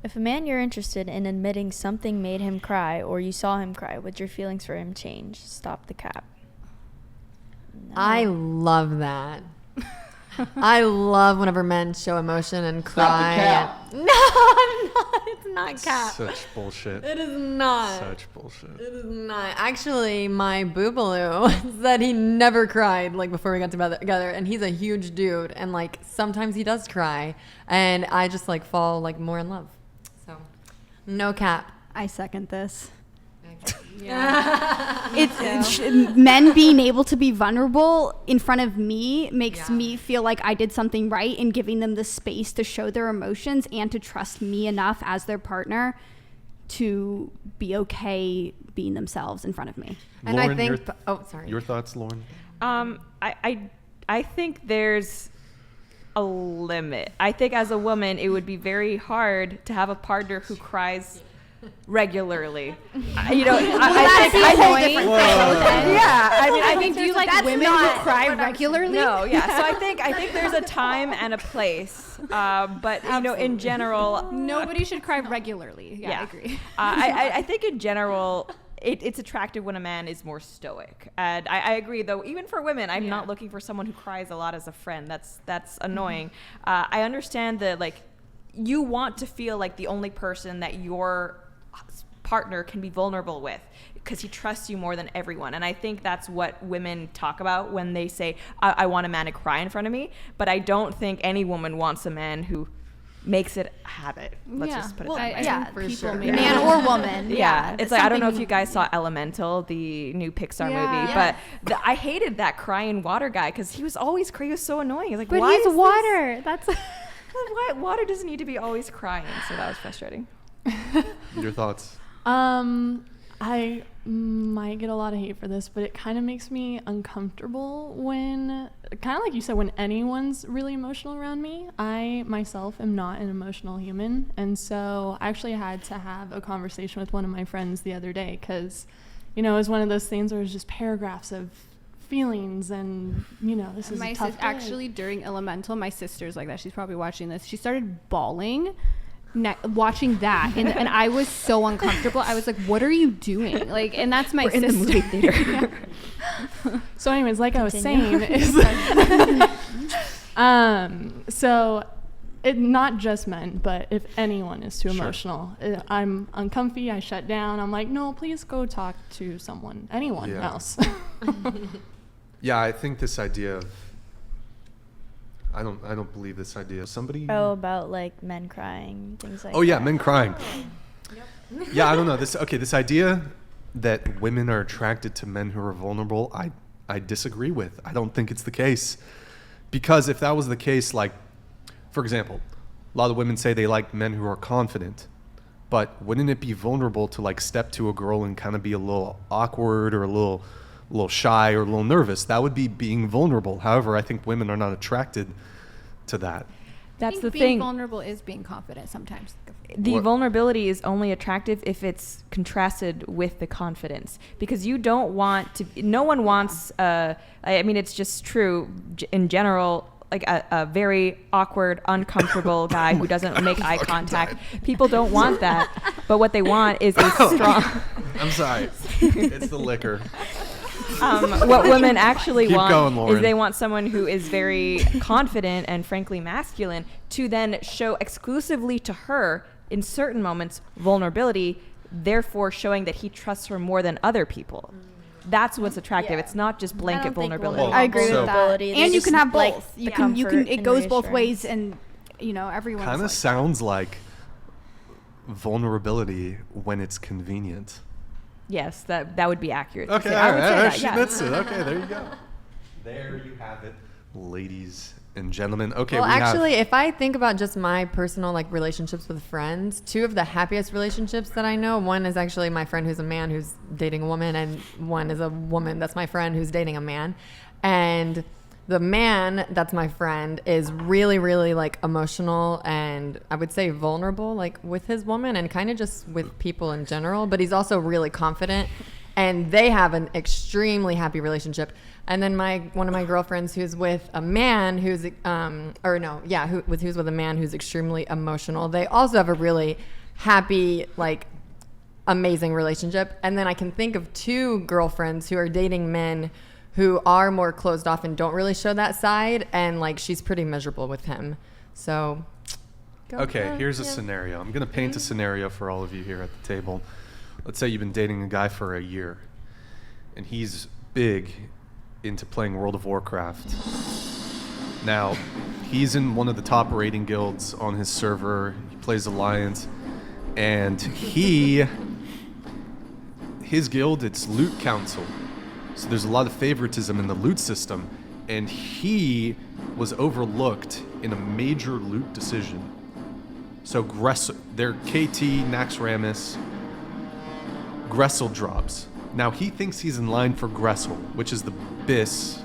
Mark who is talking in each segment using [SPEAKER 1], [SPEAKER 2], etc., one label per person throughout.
[SPEAKER 1] If a man you're interested in admitting something made him cry or you saw him cry, would your feelings for him change? Stop the cap. No.
[SPEAKER 2] I love that. I love whenever men show emotion and cry.
[SPEAKER 3] Stop the cap.
[SPEAKER 2] No, I'm not. It's not cap.
[SPEAKER 4] Such bullshit.
[SPEAKER 2] It is not.
[SPEAKER 4] Such bullshit.
[SPEAKER 2] It is not. Actually, my boobaloo said he never cried like before we got together, and he's a huge dude, and like sometimes he does cry, and I just like fall like more in love. So, no cap.
[SPEAKER 5] I second this.
[SPEAKER 2] Yeah.
[SPEAKER 5] Men being able to be vulnerable in front of me makes
[SPEAKER 2] Yeah.
[SPEAKER 5] me feel like I did something right in giving them the space to show their emotions and to trust me enough as their partner to be okay being themselves in front of me.
[SPEAKER 2] And
[SPEAKER 4] Lauren,
[SPEAKER 2] I think sorry.
[SPEAKER 4] Your thoughts, Lauren?
[SPEAKER 6] I think there's a limit. I think as a woman, it would be very hard to have a partner who cries regularly. I think
[SPEAKER 5] I mean, do you like women who cry regularly?
[SPEAKER 6] No, yeah. So I think there's a time and a place. But in general,
[SPEAKER 5] Nobody should cry regularly. Yeah, I agree.
[SPEAKER 6] I think in general, it's attractive when a man is more stoic. And I agree, though, even for women, I'm not looking for someone who cries a lot as a friend. That's annoying. I understand that, like, you want to feel like the only person that your partner can be vulnerable with because he trusts you more than everyone. And I think that's what women talk about when they say, I want a man to cry in front of me. But I don't think any woman wants a man who makes it a habit. Let's just put it that way.
[SPEAKER 2] for sure.
[SPEAKER 1] Man or woman.
[SPEAKER 6] Yeah, it's like, I don't know if you guys saw Elemental, the new Pixar movie, but I hated that crying water guy because he was always crying. He was so annoying. Like,
[SPEAKER 5] But
[SPEAKER 6] why
[SPEAKER 5] he's
[SPEAKER 6] is
[SPEAKER 5] water. That's
[SPEAKER 6] why water doesn't need to be always crying. So that was frustrating.
[SPEAKER 4] Your thoughts?
[SPEAKER 7] I might get a lot of hate for this, but it kind of makes me uncomfortable when, kind of like you said, when anyone's really emotional around me. I myself am not an emotional human, and so I actually had to have a conversation with one of my friends the other day because, it was one of those things where it was just paragraphs of feelings, and this is a tough day.
[SPEAKER 5] Actually, during Elemental, my sister's like that. She's probably watching this. She started bawling watching that, and I was so uncomfortable. I was like, what are you doing? Like, and that's my sister.
[SPEAKER 6] In the movie theater.
[SPEAKER 7] So anyways, like I was saying, is so it not just men, but if anyone is too emotional, I'm uncomfy, I shut down. I'm like, no, please go talk to anyone else.
[SPEAKER 4] Yeah, I think this idea of I don't believe this idea of somebody.
[SPEAKER 1] Oh, about like men crying, things like that.
[SPEAKER 4] Oh yeah, men crying. Yeah, I don't know. This idea that women are attracted to men who are vulnerable, I disagree with. I don't think it's the case. Because if that was the case, like, for example, a lot of women say they like men who are confident. But wouldn't it be vulnerable to like step to a girl and kind of be a little awkward or a little shy or a little nervous? That would be being vulnerable. However, I think women are not attracted to that.
[SPEAKER 6] That's the
[SPEAKER 5] being
[SPEAKER 6] thing.
[SPEAKER 5] vulnerable is being confident sometimes.
[SPEAKER 6] The vulnerability is only attractive if it's contrasted with the confidence, because you don't want to. No one wants. It's just true in general. Like a very awkward, uncomfortable guy who doesn't make eye contact. People don't want that, but what they want is a strong.
[SPEAKER 4] I'm sorry. It's the liquor.
[SPEAKER 6] What women actually
[SPEAKER 4] Keep
[SPEAKER 6] want
[SPEAKER 4] going, Lauren.
[SPEAKER 6] is they want someone who is very confident and frankly masculine to then show exclusively to her in certain moments vulnerability, therefore showing that he trusts her more than other people. That's what's attractive. Yeah. It's not just blanket vulnerability.
[SPEAKER 4] Well,
[SPEAKER 5] I agree
[SPEAKER 4] so-
[SPEAKER 5] with that. And you can have both.
[SPEAKER 1] Like, the
[SPEAKER 5] you can.
[SPEAKER 1] comfort
[SPEAKER 5] It
[SPEAKER 1] and
[SPEAKER 5] goes both
[SPEAKER 1] reassurance.
[SPEAKER 5] ways, and everyone's
[SPEAKER 4] Kind of
[SPEAKER 5] like,
[SPEAKER 4] sounds like vulnerability when it's convenient.
[SPEAKER 6] Yes, that would be accurate. to
[SPEAKER 4] Okay,
[SPEAKER 6] say.
[SPEAKER 4] all
[SPEAKER 6] I would
[SPEAKER 4] right,
[SPEAKER 6] say
[SPEAKER 4] all right,
[SPEAKER 6] that,
[SPEAKER 4] she
[SPEAKER 6] yeah.
[SPEAKER 4] admits it. Okay, there you go. There you have it, ladies and gentlemen. Okay,
[SPEAKER 2] Well,
[SPEAKER 4] we
[SPEAKER 2] actually,
[SPEAKER 4] have...
[SPEAKER 2] if I think about just my personal like relationships with friends, two of the happiest relationships that I know, one is actually my friend who's a man who's dating a woman, and one is a woman that's my friend who's dating a man. And the man that's my friend is really, really like emotional and I would say vulnerable, like with his woman and kind of just with people in general, but he's also really confident, and they have an extremely happy relationship. And then one of my girlfriends who's with a man who's with a man who's extremely emotional. They also have a really happy, like amazing relationship. And then I can think of 2 girlfriends who are dating men who are more closed off and don't really show that side, and like she's pretty miserable with him. So
[SPEAKER 4] Okay, here's a scenario. I'm going to paint a scenario for all of you here at the table. Let's say you've been dating a guy for a year, and he's big into playing World of Warcraft. Now, he's in one of the top rating guilds on his server. He plays Alliance, and his guild, it's Loot Council. So there's a lot of favoritism in the loot system, and he was overlooked in a major loot decision. So their KT, Naxxramas, Gressel drops. Now he thinks he's in line for Gressel, which is the best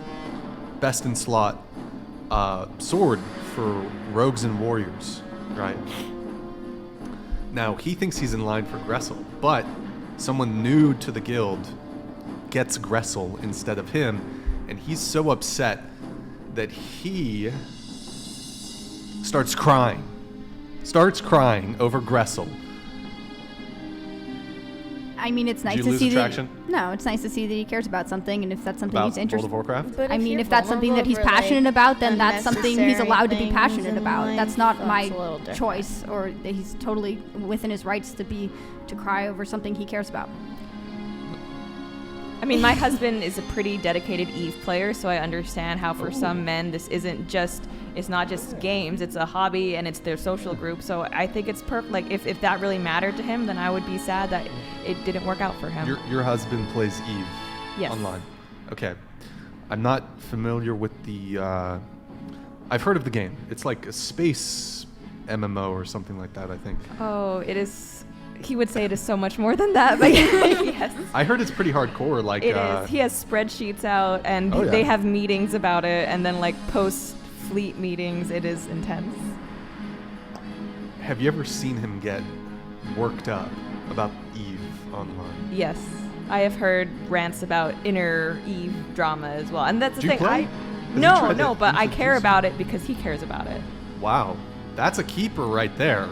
[SPEAKER 4] in slot sword for rogues and warriors, right? Now he thinks he's in line for Gressel, but someone new to the guild gets Gressel instead of him, and he's so upset that he starts crying over Gressel.
[SPEAKER 3] I mean, it's nice
[SPEAKER 4] Did
[SPEAKER 3] to
[SPEAKER 4] you
[SPEAKER 3] see
[SPEAKER 4] lose attraction?
[SPEAKER 3] No, it's nice to see that he cares about something, and if that's something
[SPEAKER 4] About
[SPEAKER 3] he's interested.
[SPEAKER 4] World of Warcraft?
[SPEAKER 1] But
[SPEAKER 3] I mean,
[SPEAKER 1] you're
[SPEAKER 3] if that's something that he's
[SPEAKER 1] vulnerable over,
[SPEAKER 3] passionate
[SPEAKER 1] like,
[SPEAKER 3] about, then that's something he's
[SPEAKER 1] unnecessary
[SPEAKER 3] allowed to be
[SPEAKER 1] things
[SPEAKER 3] passionate
[SPEAKER 1] in
[SPEAKER 3] about.
[SPEAKER 1] life,
[SPEAKER 3] That's not
[SPEAKER 1] that's
[SPEAKER 3] my
[SPEAKER 1] a little different.
[SPEAKER 3] choice, or that he's totally within his rights to cry over something he cares about.
[SPEAKER 6] I mean, my husband is a pretty dedicated Eve player, so I understand how for some men this it's not just games, it's a hobby and it's their social group. So I think it's perfect. Like if that really mattered to him, then I would be sad that it didn't work out for him.
[SPEAKER 4] Your husband plays Eve
[SPEAKER 6] Yes.
[SPEAKER 4] online. Okay. I'm not familiar with I've heard of the game. It's like a space MMO or something like that, I think.
[SPEAKER 6] Oh, it is. He would say it is so much more than that, but yes.
[SPEAKER 4] I heard it's pretty hardcore. Like
[SPEAKER 6] It is. He has spreadsheets out, and
[SPEAKER 4] Oh, yeah.
[SPEAKER 6] they have meetings about it, and then like post fleet meetings. It is intense.
[SPEAKER 4] Have you ever seen him get worked up about Eve online?
[SPEAKER 6] Yes, I have heard rants about inner Eve drama as well, and that's the
[SPEAKER 4] Do you
[SPEAKER 6] thing.
[SPEAKER 4] play? Has he
[SPEAKER 6] No,
[SPEAKER 4] tried to
[SPEAKER 6] but I care
[SPEAKER 4] introduce
[SPEAKER 6] about it because he cares about it.
[SPEAKER 4] Wow, that's a keeper right there.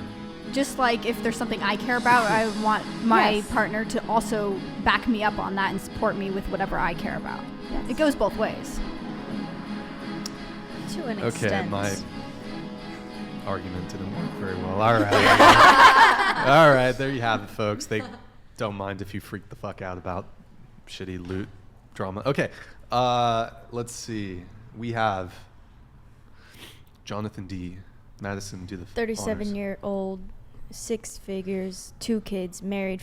[SPEAKER 3] Just like if there's something I care about, I want my
[SPEAKER 6] Yes.
[SPEAKER 3] partner to also back me up on that and support me with whatever I care about.
[SPEAKER 6] Yes.
[SPEAKER 3] It goes both ways.
[SPEAKER 1] To an
[SPEAKER 4] Okay,
[SPEAKER 1] extent.
[SPEAKER 4] my argument didn't work very well. All right. All right, there you have it, folks. They don't mind if you freak the fuck out about shitty loot drama. Okay, let's see. We have Jonathan D. Madison, do the honors.
[SPEAKER 1] 37-year-old, 6 figures, 2 kids, married